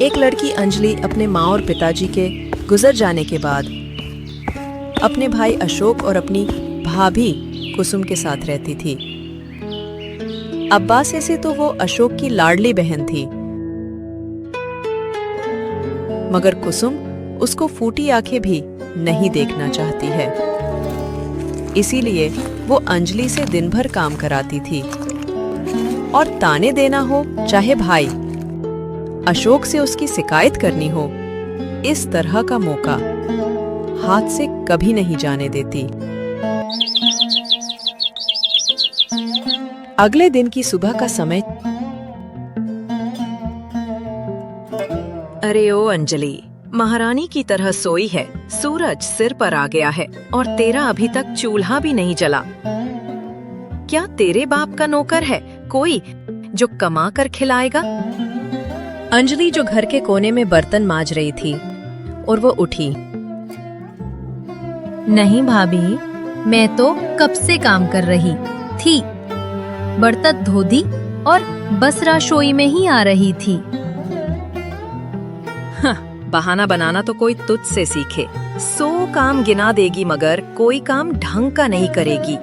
एक लड़की अंजलि अपने माँ और पिताजी के गुजर जाने के बाद अपने भाई अशोक और अपनी भाभी कुसुम के साथ रहती थी। अब्बास से तो वो अशोक की लाडली बहन थी, मगर कुसुम उसको फूटी आंखें भी नहीं देखना चाहती है। इसीलिए वो अंजलि से दिन भर काम कराती थी और ताने देना हो चाहे भाई, अशोक से उसकी शिकायत करनी हो, इस तरह का मौका हाथ से कभी नहीं जाने देती। अगले दिन की सुबह का समय। अरे ओ अंजलि, महारानी की तरह सोई है, सूरज सिर पर आ गया है और तेरा अभी तक चूल्हा भी नहीं जला। क्या तेरे बाप का नौकर है कोई जो कमा कर खिलाएगा? अंजलि जो घर के कोने में बर्तन मांज रही थी और वो उठी। नहीं भाभी, मैं तो कब से काम कर रही थी, बर्तन धो दी और बस रसोई में ही आ रही थी। बहाना बनाना तो कोई तुझसे सीखे। 100 काम गिना देगी मगर कोई काम ढंग का नहीं करेगी।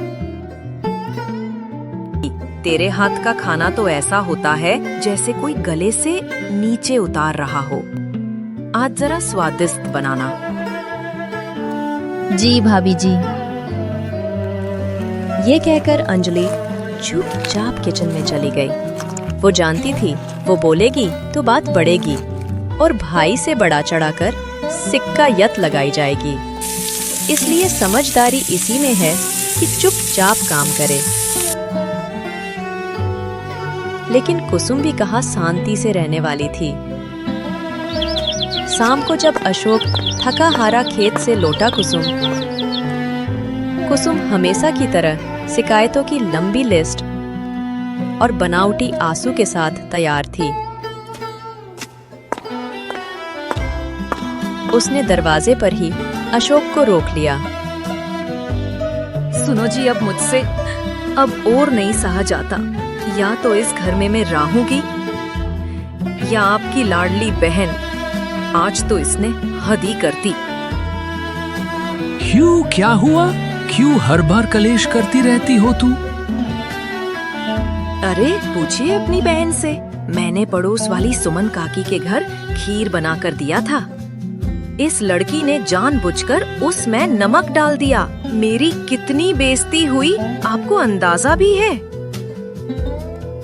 तेरे हाथ का खाना तो ऐसा होता है जैसे कोई गले से नीचे उतार रहा हो। आज जरा स्वादिष्ट बनाना। जी भाभी जी। ये कहकर अंजलि चुपचाप किचन में चली गई। वो जानती थी वो बोलेगी तो बात बढ़ेगी और भाई से बढ़ा चढ़ाकर सिक्का यत लगाई जाएगी। इसलिए समझदारी इसी में है कि चुपचाप काम करे। लेकिन कुसुम भी कहाँ शांति से रहने वाली थी। शाम को जब अशोक थका हारा खेत से लौटा, कुसुम हमेशा की तरह शिकायतों की लंबी लिस्ट और बनावटी आंसू के साथ तैयार थी। उसने दरवाजे पर ही अशोक को रोक लिया। सुनो जी, अब मुझसे अब और नहीं सहा जाता। या तो इस घर में मैं रहूंगी या आपकी लाडली बहन। आज तो इसने हद ही कर दी। क्यों, क्या हुआ? क्यों हर बार कलेश करती रहती हो तू? अरे पूछिए अपनी बहन से। मैंने पड़ोस वाली सुमन काकी के घर खीर बना कर दिया था। इस लड़की ने जानबूझकर उसमें नमक डाल दिया। मेरी कितनी बेइज्जती हुई आपको अंदाजा भी है?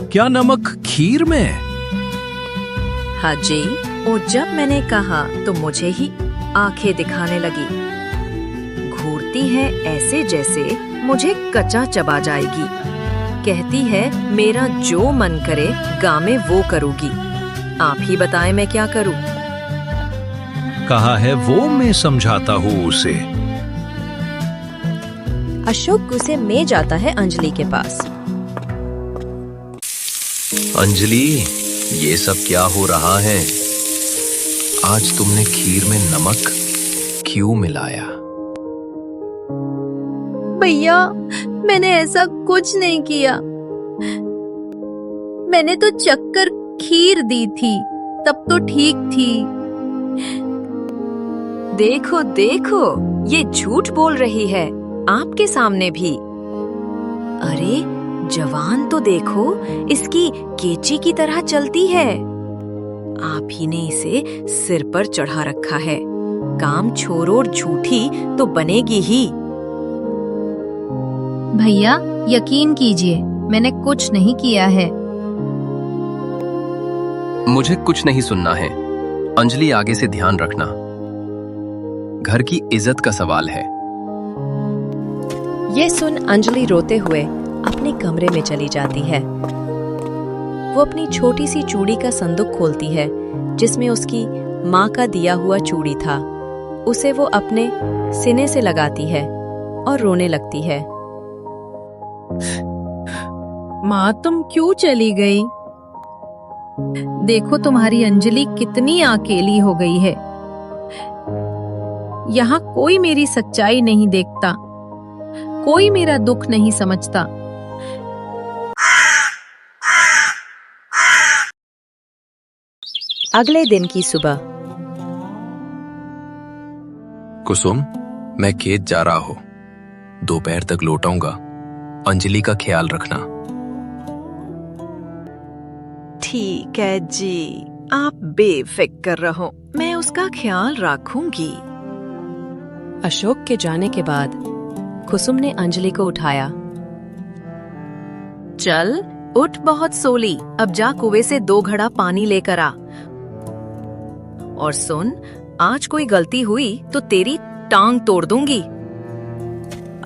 क्या नमक खीर में? हाँ जी, और जब मैंने कहा तो मुझे ही आंखें दिखाने लगी। घूरती है ऐसे जैसे मुझे कच्चा चबा जाएगी। कहती है मेरा जो मन करे गाँव में वो करूँगी। आप ही बताएं मैं क्या करूँ? कहा है वो मैं समझाता हूँ उसे। अशोक गुस्से में जाता है अंजलि के पास। अंजलि, ये सब क्या हो रहा है? आज तुमने खीर में नमक क्यों मिलाया? भैया, मैंने ऐसा कुछ नहीं किया। मैंने तो चक्कर खीर दी थी, तब तो ठीक थी। देखो देखो, ये झूठ बोल रही है आपके सामने भी। अरे जवान तो देखो, इसकी केची की तरह चलती है। आप ही ने इसे सिर पर चढ़ा रखा है। काम छोरो और झूठी तो बनेगी ही। भैया यकीन कीजिए, मैंने कुछ नहीं किया है। मुझे कुछ नहीं सुनना है। अंजलि, आगे से ध्यान रखना, घर की इज्जत का सवाल है। ये सुन अंजलि रोते हुए अपने कमरे में चली जाती है। वो अपनी छोटी सी चूड़ी का संदूक खोलती है जिसमें उसकी माँ का दिया हुआ चूड़ी था। उसे वो अपने सीने से लगाती है और रोने लगती है। माँ, तुम क्यों चली गई? देखो तुम्हारी अंजलि कितनी अकेली हो गई है। यहाँ कोई मेरी सच्चाई नहीं देखता, कोई मेरा दुख नहीं समझता। अगले दिन की सुबह। कुसुम, मैं खेत जा रहा हूँ। दोपहर तक लौटाऊंगा। अंजलि का ख्याल रखना। ठीक है जी, आप बेफिक्र रहो, मैं उसका ख्याल रखूंगी। अशोक के जाने के बाद कुसुम ने अंजलि को उठाया। चल उठ, बहुत सोली, अब जा कुएं से 2 घड़ा पानी लेकर आ। और सुन, आज कोई गलती हुई तो तेरी टांग तोड़ दूंगी।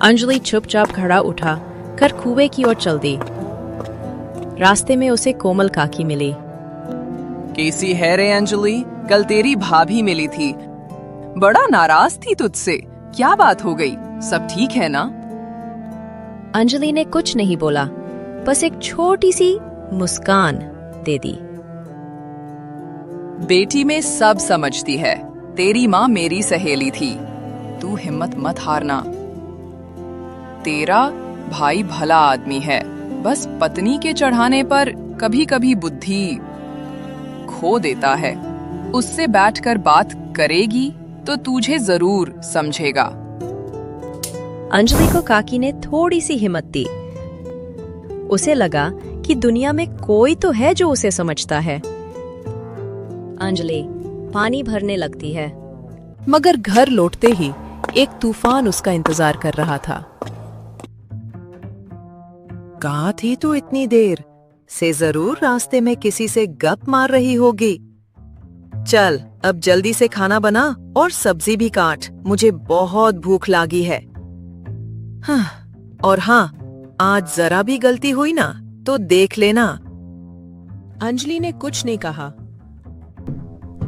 अंजलि चुपचाप घड़ा उठा कर कुएं की ओर चल दी। रास्ते में उसे कोमल काकी मिली। कैसी है रे अंजलि? कल तेरी भाभी मिली थी, बड़ा नाराज थी तुझसे। क्या बात हो गई? सब ठीक है ना? अंजलि ने कुछ नहीं बोला, बस एक छोटी सी मुस्कान दे दी। बेटी में सब समझती है। तेरी माँ मेरी सहेली थी। तू हिम्मत मत हारना। तेरा भाई भला आदमी है, बस पत्नी के चढ़ाने पर कभी कभी बुद्धि खो देता है। उससे बैठकर बात करेगी तो तुझे जरूर समझेगा। अंजलि को काकी ने थोड़ी सी हिम्मत दी। उसे लगा कि दुनिया में कोई तो है जो उसे समझता है। अंजलि पानी भरने लगती है, मगर घर लौटते ही एक तूफान उसका इंतजार कर रहा था। कहाँ थी तू इतनी देर से? जरूर रास्ते में किसी से गप मार रही होगी। चल अब जल्दी से खाना बना और सब्जी भी काट, मुझे बहुत भूख लगी है। हाँ, और हाँ, आज जरा भी गलती हुई ना तो देख लेना। अंजलि ने कुछ नहीं कहा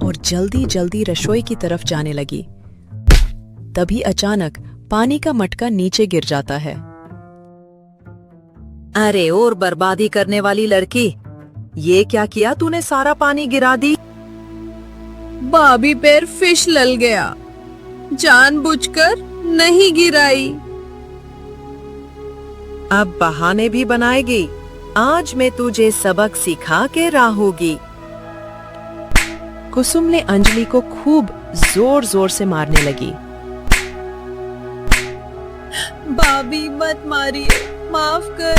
और जल्दी जल्दी रसोई की तरफ जाने लगी। तभी अचानक पानी का मटका नीचे गिर जाता है। अरे और बर्बादी करने वाली लड़की, ये क्या किया तूने? सारा पानी गिरा दी। भाभी पैर फिसल गया, जानबूझकर नहीं गिराई। अब बहाने भी बनाएगी। आज मैं तुझे सबक सिखा के रहूंगी। कुसुम ने अंजलि को खूब जोर जोर से मारने लगी। भाभी मत मारिए, माफ कर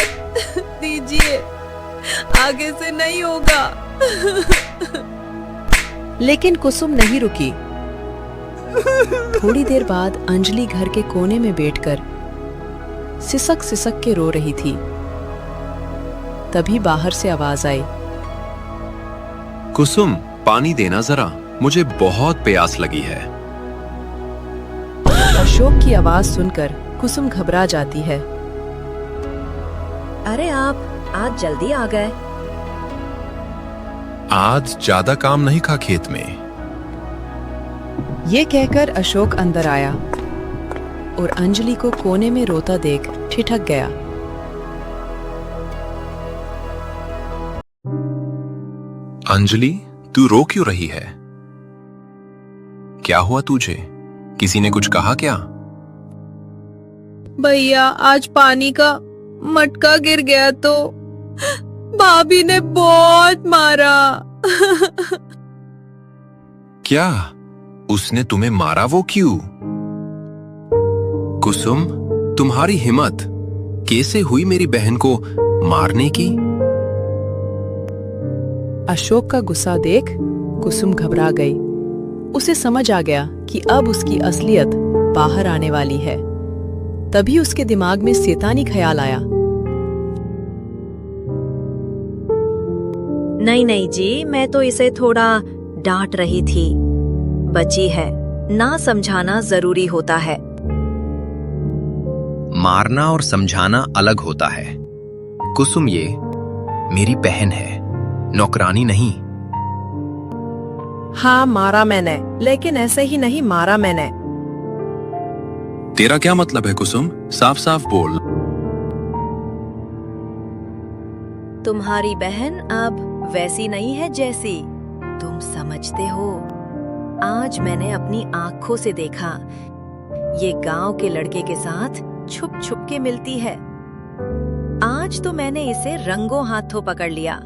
दीजिए, आगे से नहीं होगा। लेकिन कुसुम नहीं रुकी। थोड़ी देर बाद अंजलि घर के कोने में बैठकर सिसक सिसक के रो रही थी। तभी बाहर से आवाज आई। कुसुम, पानी देना जरा, मुझे बहुत प्यास लगी है। अशोक की आवाज सुनकर कुसुम घबरा जाती है। अरे आप आज जल्दी आ गए। आज ज्यादा काम नहीं था खेत में। ये कहकर अशोक अंदर आया और अंजलि को कोने में रोता देख ठिठक गया। अंजलि, तू रो क्यों रही है? क्या हुआ तुझे? किसी ने कुछ कहा क्या? भैया, आज पानी का मटका गिर गया तो भाभी ने बहुत मारा। क्या उसने तुम्हें मारा? वो क्यों? कुसुम, तुम्हारी हिम्मत कैसे हुई मेरी बहन को मारने की? अशोक का गुस्सा देख कुसुम घबरा गई। उसे समझ आ गया कि अब उसकी असलियत बाहर आने वाली है। तभी उसके दिमाग में शैतानी ख्याल आया। नहीं नहीं जी, मैं तो इसे थोड़ा डांट रही थी। बच्ची है, ना समझाना जरूरी होता है। मारना और समझाना अलग होता है। कुसुम, ये मेरी बहन है, नौकरानी नहीं। हाँ, मारा मैंने, लेकिन ऐसे ही नहीं मारा मैंने। तेरा क्या मतलब है कुसुम? साफ साफ बोल। तुम्हारी बहन अब वैसी नहीं है जैसी तुम समझते हो। आज मैंने अपनी आंखों से देखा, ये गांव के लड़के के साथ छुप छुप के मिलती है। आज तो मैंने इसे रंगों हाथों पकड़ लिया।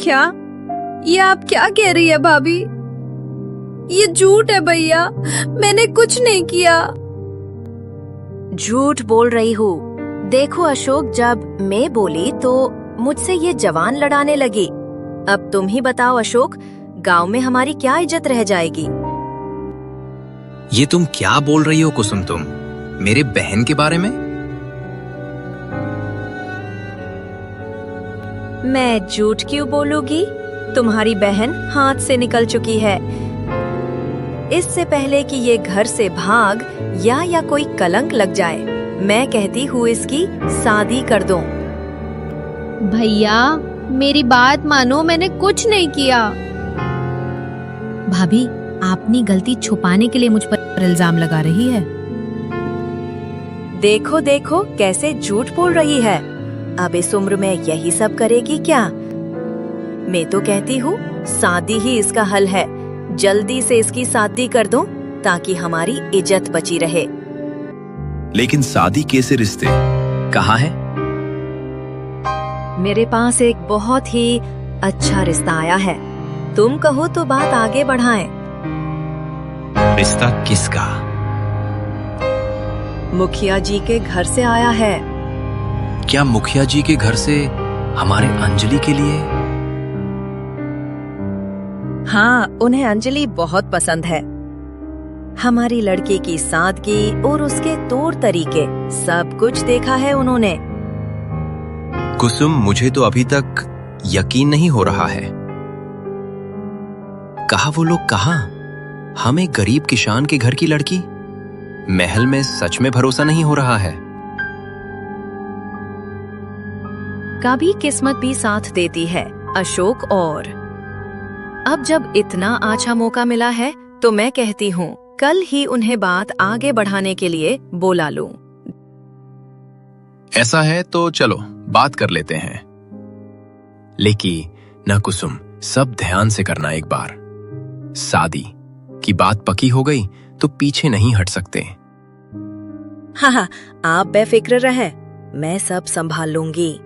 क्या? ये आप क्या कह रही है भाभी? ये झूठ है भैया, मैंने कुछ नहीं किया। झूठ बोल रही हूँ। देखो अशोक, जब मैं बोली तो मुझसे ये जवान लड़ाने लगी। अब तुम ही बताओ अशोक, गांव में हमारी क्या इज्जत रह जाएगी? ये तुम क्या बोल रही हो कुसुम? तुम मेरे बहन के बारे में? मैं झूठ क्यों बोलूंगी? तुम्हारी बहन हाथ से निकल चुकी है। इससे पहले कि ये घर से भाग या कोई कलंक लग जाए, मैं कहती हूँ इसकी शादी कर दो। भैया मेरी बात मानो, मैंने कुछ नहीं किया। भाभी, आप अपनी गलती छुपाने के लिए मुझ पर इल्जाम लगा रही है। देखो देखो कैसे झूठ बोल रही है। अब इस उम्र में यही सब करेगी क्या? मैं तो कहती हूँ शादी ही इसका हल है। जल्दी से इसकी शादी कर दो ताकि हमारी इज्जत बची रहे। लेकिन शादी कैसे रिश्ते? कहाँ है? मेरे पास एक बहुत ही अच्छा रिश्ता आया है। तुम कहो तो बात आगे बढ़ाएं। रिश्ता किसका? मुखिया जी के घर से आया है। क्या मुखिया जी के घर से हमारे अंजलि के लिए? हाँ, उन्हें अंजलि बहुत पसंद है। हमारी लड़की की सादगी और उसके तौर तरीके सब कुछ देखा है उन्होंने। कुसुम, मुझे तो अभी तक यकीन नहीं हो रहा है। कहा वो लोग कहाँ? हम एक गरीब किसान के घर की लड़की? महल में सच में भरोसा नहीं हो रहा है। कभी किस्मत भी साथ देती है अशोक। और अब जब इतना अच्छा मौका मिला है तो मैं कहती हूँ कल ही उन्हें बात आगे बढ़ाने के लिए बुला लूं। ऐसा है तो चलो बात कर लेते हैं। लेकिन न कुसुम, सब ध्यान से करना एक बार। शादी की बात पक्की हो गई तो पीछे नहीं हट सकते। हाँ, आप बेफिक्र रहें, मैं सब संभाल लूंगी।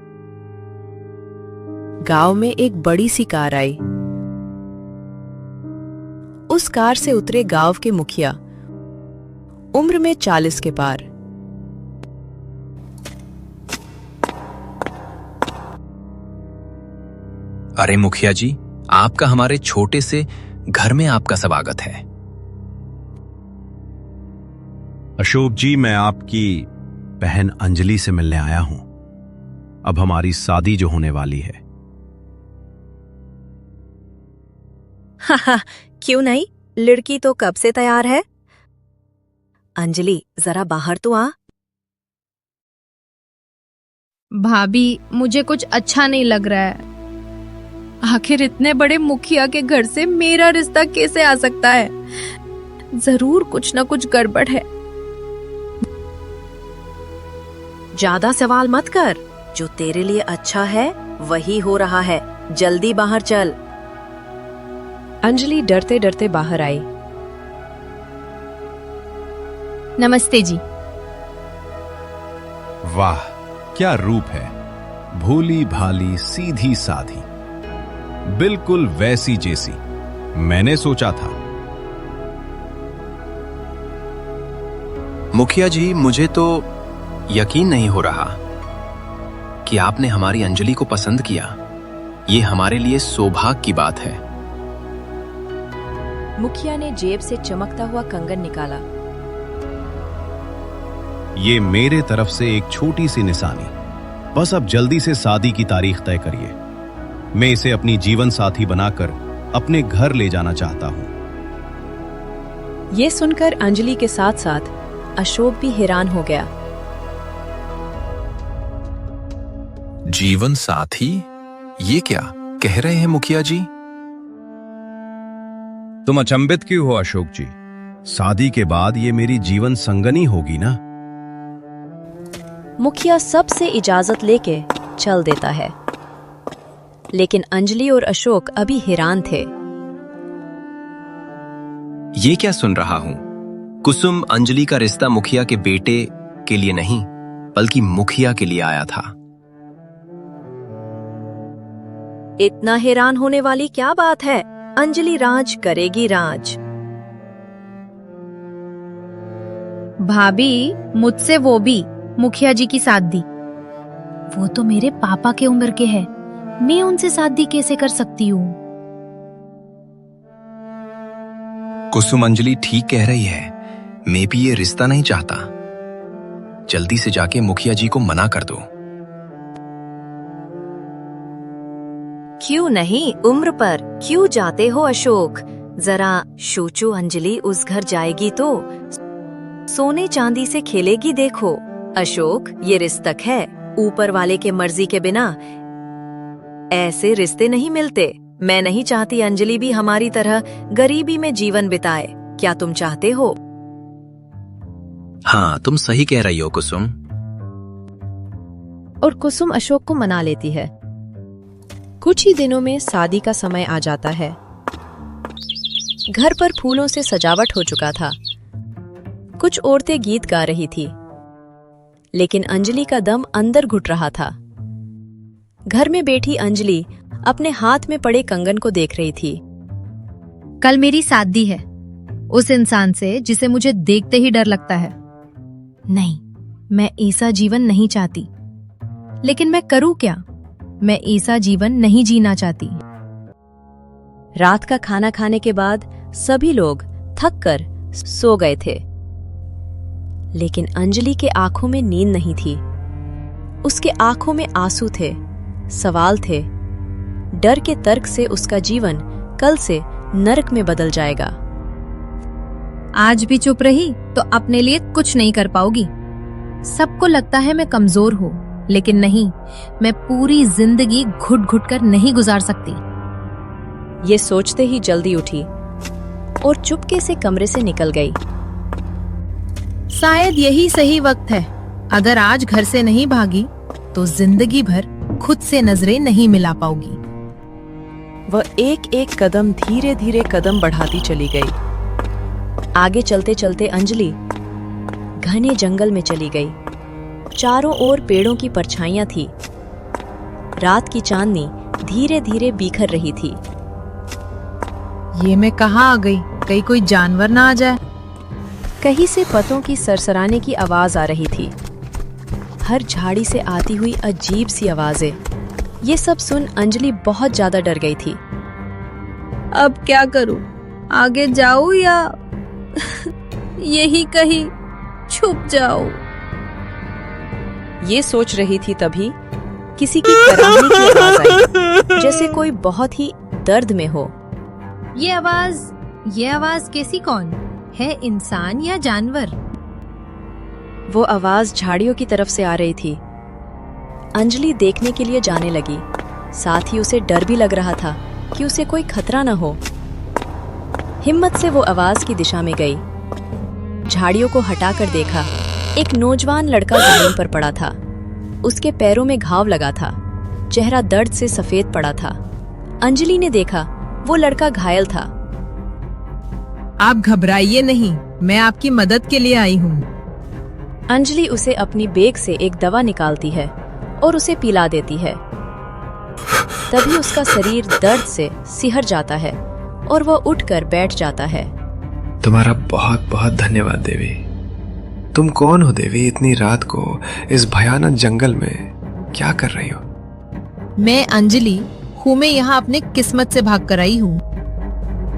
गांव में एक बड़ी सी कार आई। उस कार से उतरे गांव के मुखिया, उम्र में 40 के पार। अरे मुखिया जी, आपका हमारे छोटे से घर में आपका स्वागत है। अशोक जी, मैं आपकी बहन अंजलि से मिलने आया हूं। अब हमारी शादी जो होने वाली है। हाँ, क्यों नहीं, लड़की तो कब से तैयार है। अंजलि, जरा बाहर तो आ। भाभी, मुझे कुछ अच्छा नहीं लग रहा है। आखिर इतने बड़े मुखिया के घर से मेरा रिश्ता कैसे आ सकता है? जरूर कुछ न कुछ गड़बड़ है। ज्यादा सवाल मत कर। जो तेरे लिए अच्छा है वही हो रहा है। जल्दी बाहर चल। अंजलि डरते डरते बाहर आई। नमस्ते जी। वाह, क्या रूप है। भोली भाली, सीधी साधी, बिल्कुल वैसी जैसी मैंने सोचा था। मुखिया जी, मुझे तो यकीन नहीं हो रहा कि आपने हमारी अंजलि को पसंद किया। ये हमारे लिए सौभाग्य की बात है। मुखिया ने जेब से चमकता हुआ कंगन निकाला। ये मेरे तरफ से एक छोटी सी निशानी। बस अब जल्दी से शादी की तारीख तय करिए। मैं इसे अपनी जीवन साथी बनाकर अपने घर ले जाना चाहता हूं। ये सुनकर अंजलि के साथ साथ अशोक भी हैरान हो गया। जीवन साथी? ये क्या कह रहे हैं मुखिया जी? तुम अचंभित क्यों हो अशोक जी? शादी के बाद ये मेरी जीवन संगनी होगी ना। मुखिया सबसे इजाजत लेके चल देता है। लेकिन अंजलि और अशोक अभी हैरान थे। ये क्या सुन रहा हूं? कुसुम अंजलि का रिश्ता मुखिया के बेटे के लिए नहीं बल्कि मुखिया के लिए आया था। इतना हैरान होने वाली क्या बात है? अंजलि राज करेगी राज। भाभी, मुझसे वो भी मुखिया जी की शादी। वो तो मेरे पापा के उम्र के हैं। मैं उनसे शादी कैसे कर सकती हूँ? कुसुम, अंजलि ठीक कह रही है। मैं भी ये रिश्ता नहीं चाहता। जल्दी से जाके मुखिया जी को मना कर दो। क्यों नहीं, उम्र पर क्यों जाते हो अशोक? जरा सोचो, अंजलि उस घर जाएगी तो सोने चांदी से खेलेगी। देखो अशोक, ये रिश्तक है। ऊपर वाले के मर्जी के बिना ऐसे रिश्ते नहीं मिलते। मैं नहीं चाहती अंजलि भी हमारी तरह गरीबी में जीवन बिताए। क्या तुम चाहते हो? हाँ, तुम सही कह रही हो कुसुम। और कुसुम अशोक को मना लेती है। कुछ ही दिनों में शादी का समय आ जाता है। घर पर फूलों से सजावट हो चुका था। कुछ औरतें गीत गा रही थी, लेकिन अंजलि का दम अंदर घुट रहा था। घर में बैठी अंजलि अपने हाथ में पड़े कंगन को देख रही थी। कल मेरी शादी है उस इंसान से जिसे मुझे देखते ही डर लगता है। नहीं, मैं ऐसा जीवन नहीं चाहती। लेकिन मैं करूं क्या? मैं ऐसा जीवन नहीं जीना चाहती। रात का खाना खाने के बाद सभी लोग थक कर सो गए थे, लेकिन अंजलि के आंखों में नींद नहीं थी। उसके आंखों में आंसू थे, सवाल थे। डर के तर्क से उसका जीवन कल से नरक में बदल जाएगा। आज भी चुप रही तो अपने लिए कुछ नहीं कर पाओगी। सबको लगता है मैं कमजोर हूँ, लेकिन नहीं, मैं पूरी जिंदगी घुट घुट कर नहीं गुजार सकती। ये सोचते ही जल्दी उठी और चुपके से कमरे से निकल गई। शायद यही सही वक्त है। अगर आज घर से नहीं भागी तो जिंदगी भर खुद से नजरें नहीं मिला पाऊंगी। वह एक एक कदम धीरे धीरे कदम बढ़ाती चली गई। आगे चलते चलते अंजलि घने जंगल में चली गई। चारों ओर पेड़ों की परछाइयां थी। रात की चांदनी धीरे धीरे बिखर रही थी। ये मैं कहाँ आ गई? कहीं कोई जानवर ना आ जाए। कहीं से पतों की सरसराने की आवाज आ रही थी। हर झाड़ी से आती हुई अजीब सी आवाजें। ये सब सुन अंजलि बहुत ज्यादा डर गई थी। अब क्या करूं? आगे जाऊं या यही कहीं छुप जाऊं? ये सोच रही थी तभी किसी की कराहने की आवाज आई, जैसे कोई बहुत ही दर्द में हो। ये आवाज कैसी? कौन है? इंसान या जानवर? वो आवाज झाड़ियों की तरफ से आ रही थी। अंजलि देखने के लिए जाने लगी। साथ ही उसे डर भी लग रहा था कि उसे कोई खतरा न हो। हिम्मत से वो आवाज की दिशा में गई। झाड़ियों को हटाकर देखा, एक नौजवान लड़का जमीन पर पड़ा था। उसके पैरों में घाव लगा था, चेहरा दर्द से सफेद पड़ा था। अंजलि ने देखा वो लड़का घायल था। आप घबराइए नहीं, मैं आपकी मदद के लिए आई हूँ। अंजलि उसे अपनी बैग से एक दवा निकालती है और उसे पिला देती है। तभी उसका शरीर दर्द से सिहर जाता है और वह उठकर बैठ जाता है। तुम्हारा बहुत बहुत धन्यवाद देवी। तुम कौन हो देवी? इतनी रात को इस भयानक जंगल में क्या कर रही हो? मैं अंजलि हूँ। मैं यहाँ अपने किस्मत से भाग कर आई हूँ।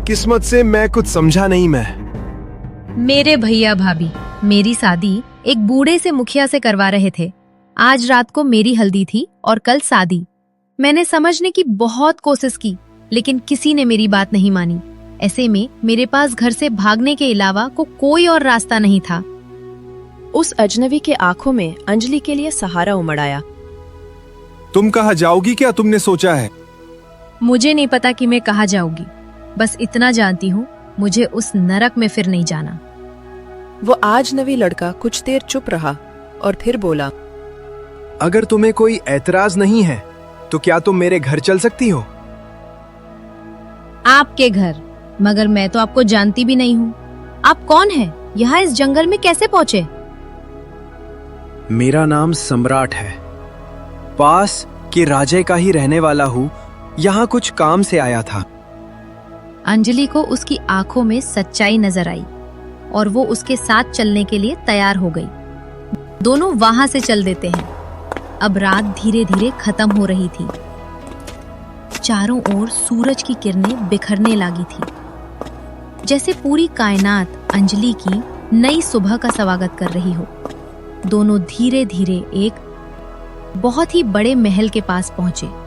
किस्मत से मैं कुछ समझा नहीं। मेरे भैया भाभी मेरी शादी एक बूढ़े से मुखिया से करवा रहे थे। आज रात को मेरी हल्दी थी और कल शादी। मैंने समझने की बहुत कोशिश की, लेकिन किसी ने मेरी बात नहीं मानी। ऐसे में मेरे पास घर से भागने के अलावा कोई और रास्ता नहीं था। उस अजनबी के आंखों में अंजलि के लिए सहारा उमड़ आया। तुम कहाँ जाओगी? क्या तुमने सोचा है? मुझे नहीं पता कि मैं कहाँ जाऊंगी। बस इतना जानती हूँ, मुझे उस नरक में फिर नहीं जाना। वो अजनबी लड़का कुछ देर चुप रहा और फिर बोला, अगर तुम्हें कोई ऐतराज नहीं है तो क्या तुम मेरे घर चल सकती हो? आपके घर? मगर मैं तो आपको जानती भी नहीं हूँ। आप कौन हैं? यहाँ इस जंगल में कैसे पहुँचे? मेरा नाम सम्राट है। पास के राजे का ही रहने वाला हूँ यहाँ कुछ काम से आया था। अंजलि को उसकी आंखों में सच्चाई नजर आई और वो उसके साथ चलने के लिए तैयार हो गई। दोनों वहां से चल देते हैं। अब रात धीरे धीरे खत्म हो रही थी। चारों ओर सूरज की किरणें बिखरने लगी थी, जैसे पूरी कायनात अंजलि की नई सुबह का स्वागत कर रही हो। दोनों धीरे धीरे एक बहुत ही बड़े महल के पास पहुंचे।